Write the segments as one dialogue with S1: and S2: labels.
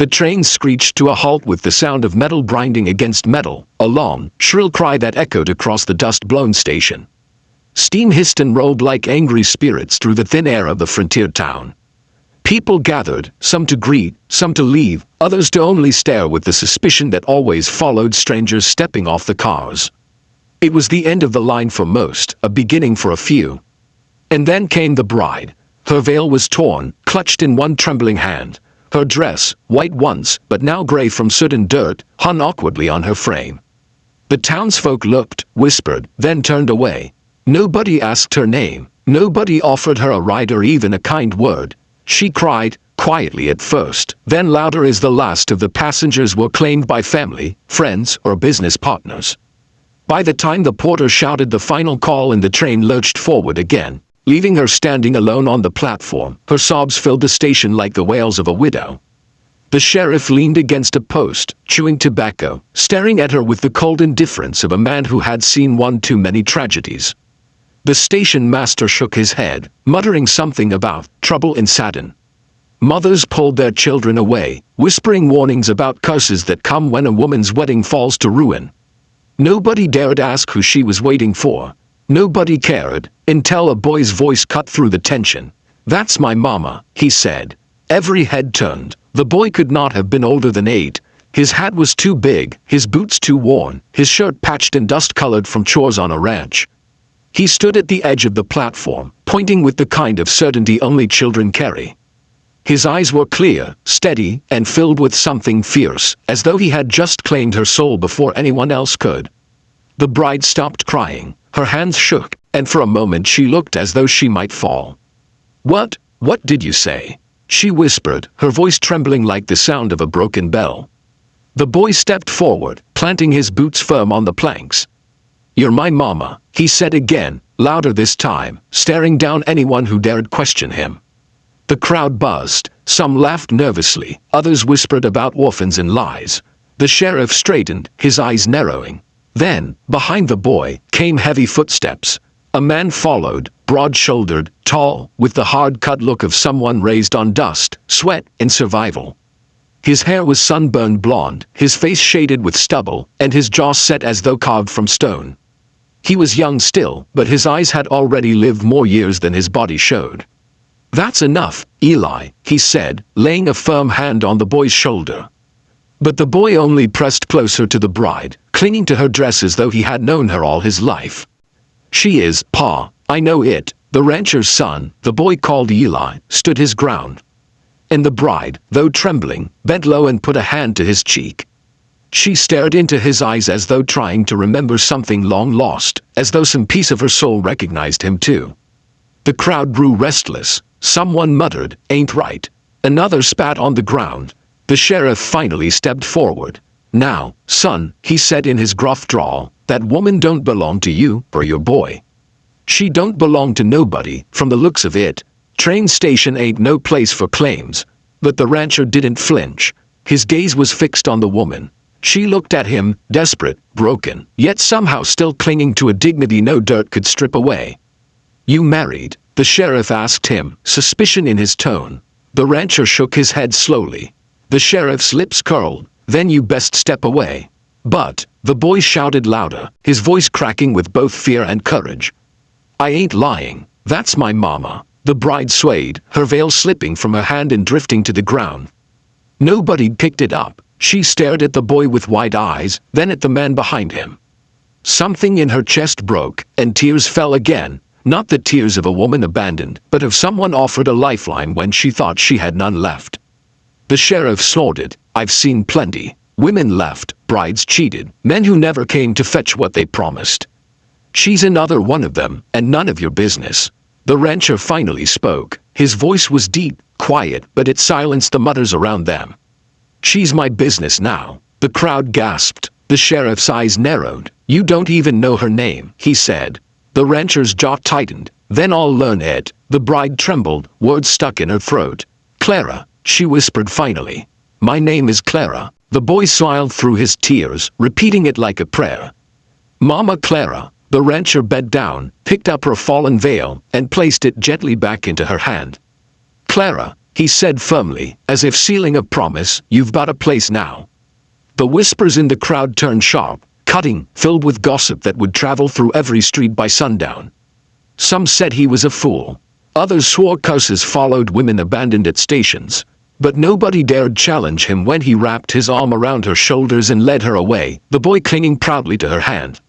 S1: The train screeched to a halt with the sound of metal grinding against metal, a long, shrill cry that echoed across the dust-blown station. Steam hissed and rolled like angry spirits through the thin air of the frontier town. People gathered, some to greet, some to leave, others to only stare with the suspicion that always followed strangers stepping off the cars. It was the end of the line for most, a beginning for a few. And then came the bride. Her veil was torn, clutched in one trembling hand. Her dress, white once, but now gray from soot and dirt, hung awkwardly on her frame. The townsfolk looked, whispered, then turned away. Nobody asked her name. Nobody offered her a ride or even a kind word. She cried, quietly at first, then louder as the last of the passengers were claimed by family, friends, or business partners. By the time the porter shouted the final call and the train lurched forward again, leaving her standing alone on the platform, her sobs filled the station like the wails of a widow. The sheriff leaned against a post, chewing tobacco, staring at her with the cold indifference of a man who had seen one too many tragedies. The station master shook his head, muttering something about trouble in Saturn. Mothers pulled their children away, whispering warnings about curses that come when a woman's wedding falls to ruin. Nobody dared ask who she was waiting for. Nobody cared, until a boy's voice cut through the tension. "That's my mama," he said. Every head turned. The boy could not have been older than 8. His hat was too big, his boots too worn, his shirt patched and dust-colored from chores on a ranch. He stood at the edge of the platform, pointing with the kind of certainty only children carry. His eyes were clear, steady, and filled with something fierce, as though he had just claimed her soul before anyone else could. The bride stopped crying, her hands shook, and for a moment she looked as though she might fall. What did you say?" she whispered, her voice trembling like the sound of a broken bell. The boy stepped forward, planting his boots firm on the planks. "You're my mama," he said again, louder this time, staring down anyone who dared question him. The crowd buzzed, some laughed nervously, others whispered about orphans and lies. The sheriff straightened, his eyes narrowing. Then, behind the boy, came heavy footsteps. A man followed, broad-shouldered, tall, with the hard-cut look of someone raised on dust, sweat, and survival. His hair was sunburned blonde, his face shaded with stubble, and his jaw set as though carved from stone. He was young still, but his eyes had already lived more years than his body showed. "That's enough, Eli," he said, laying a firm hand on the boy's shoulder. But the boy only pressed closer to the bride, clinging to her dress as though he had known her all his life. "She is, Pa, I know it." The rancher's son, the boy called Eli, stood his ground. And the bride, though trembling, bent low and put a hand to his cheek. She stared into his eyes as though trying to remember something long lost, as though some piece of her soul recognized him too. The crowd grew restless. Someone muttered, "Ain't right." Another spat on the ground. The sheriff finally stepped forward. "Now, son," he said in his gruff drawl, "that woman don't belong to you or your boy. She don't belong to nobody, from the looks of it. Train station ain't no place for claims." But the rancher didn't flinch. His gaze was fixed on the woman. She looked at him, desperate, broken, yet somehow still clinging to a dignity no dirt could strip away. "You married?" the sheriff asked him, suspicion in his tone. The rancher shook his head slowly. The sheriff's lips curled. "Then you best step away." "But," the boy shouted louder, his voice cracking with both fear and courage. "I ain't lying. That's my mama." The bride swayed, her veil slipping from her hand and drifting to the ground. Nobody picked it up. She stared at the boy with wide eyes, then at the man behind him. Something in her chest broke, and tears fell again, not the tears of a woman abandoned, but of someone offered a lifeline when she thought she had none left. The sheriff snorted. "I've seen plenty. Women left, brides cheated, men who never came to fetch what they promised. She's another one of them, and none of your business." The rancher finally spoke. His voice was deep, quiet, but it silenced the mutters around them. "She's my business now." The crowd gasped. The sheriff's eyes narrowed. "You don't even know her name," he said. The rancher's jaw tightened. "Then I'll learn it." The bride trembled, words stuck in her throat. "Clara," she whispered finally. "My name is Clara." The boy smiled through his tears, repeating it like a prayer. "Mama Clara." The rancher bent down, picked up her fallen veil, and placed it gently back into her hand. "Clara," he said firmly, as if sealing a promise, "You've got a place now." The whispers in the crowd turned sharp, cutting, filled with gossip that would travel through every street by sundown. Some said he was a fool. Others swore curses followed women abandoned at stations. But nobody dared challenge him when he wrapped his arm around her shoulders and led her away, the boy clinging proudly to her hand.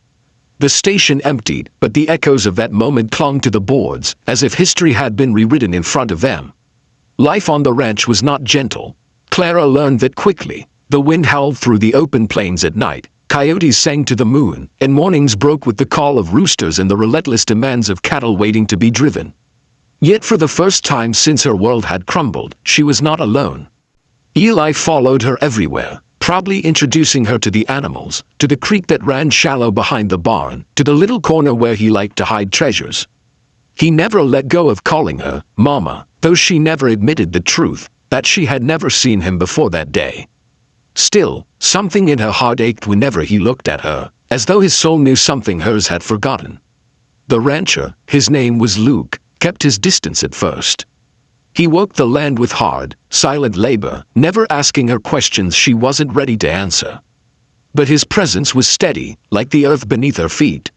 S1: The station emptied, but the echoes of that moment clung to the boards, as if history had been rewritten in front of them. Life on the ranch was not gentle. Clara learned that quickly. The wind howled through the open plains at night, coyotes sang to the moon, and mornings broke with the call of roosters and the relentless demands of cattle waiting to be driven. Yet for the first time since her world had crumbled, she was not alone. Eli followed her everywhere, proudly introducing her to the animals, to the creek that ran shallow behind the barn, to the little corner where he liked to hide treasures. He never let go of calling her Mama, though she never admitted the truth, that she had never seen him before that day. Still, something in her heart ached whenever he looked at her, as though his soul knew something hers had forgotten. The rancher, his name was Luke, kept his distance at first. He worked the land with hard, silent labor, never asking her questions she wasn't ready to answer. But his presence was steady, like the earth beneath her feet.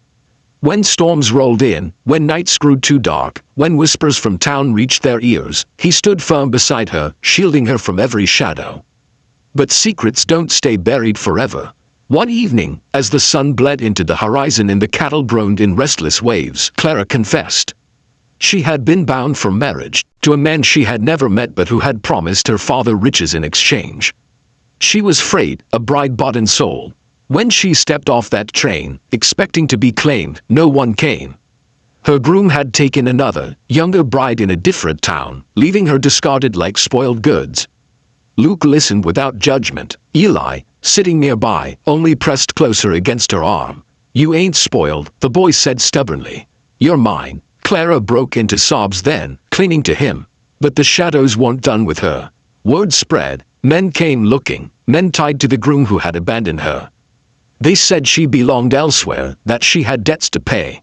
S1: When storms rolled in, when nights grew too dark, when whispers from town reached their ears, he stood firm beside her, shielding her from every shadow. But secrets don't stay buried forever. One evening, as the sun bled into the horizon and the cattle groaned in restless waves, Clara confessed. She had been bound for marriage, to a man she had never met but who had promised her father riches in exchange. She was afraid, a bride bought and sold. When she stepped off that train, expecting to be claimed, no one came. Her groom had taken another, younger bride in a different town, leaving her discarded like spoiled goods. Luke listened without judgment. Eli, sitting nearby, only pressed closer against her arm. "You ain't spoiled," the boy said stubbornly. "You're mine." Clara broke into sobs then, clinging to him. But the shadows weren't done with her. Word spread. Men came looking, men tied to the groom who had abandoned her. They said she belonged elsewhere, that she had debts to pay.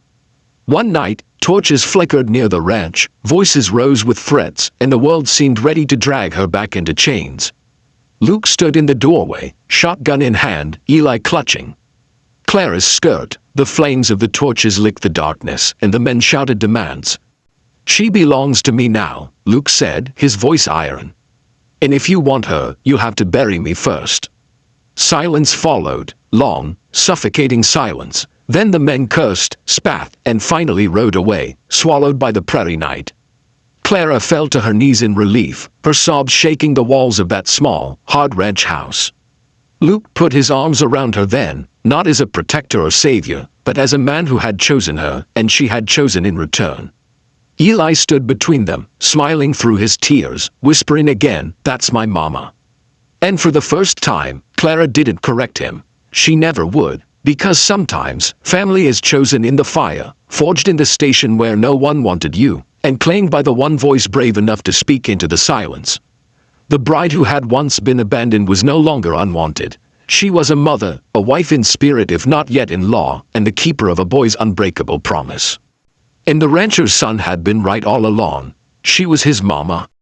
S1: One night, torches flickered near the ranch, voices rose with threats, and the world seemed ready to drag her back into chains. Luke stood in the doorway, shotgun in hand, Eli clutching Clara's skirt. The flames of the torches licked the darkness, and the men shouted demands. "She belongs to me now," Luke said, his voice iron. "And if you want her, you'll have to bury me first." Silence followed, long, suffocating silence. Then the men cursed, spat, and finally rode away, swallowed by the prairie night. Clara fell to her knees in relief, her sobs shaking the walls of that small, hard ranch house. Luke put his arms around her then, not as a protector or savior, but as a man who had chosen her, and she had chosen in return. Eli stood between them, smiling through his tears, whispering again, "That's my mama." And for the first time, Clara didn't correct him. She never would, because sometimes, family is chosen in the fire, forged in the station where no one wanted you, and claimed by the one voice brave enough to speak into the silence. The bride who had once been abandoned was no longer unwanted. She was a mother, a wife in spirit if not yet in law, and the keeper of a boy's unbreakable promise. And the rancher's son had been right all along. She was his mama.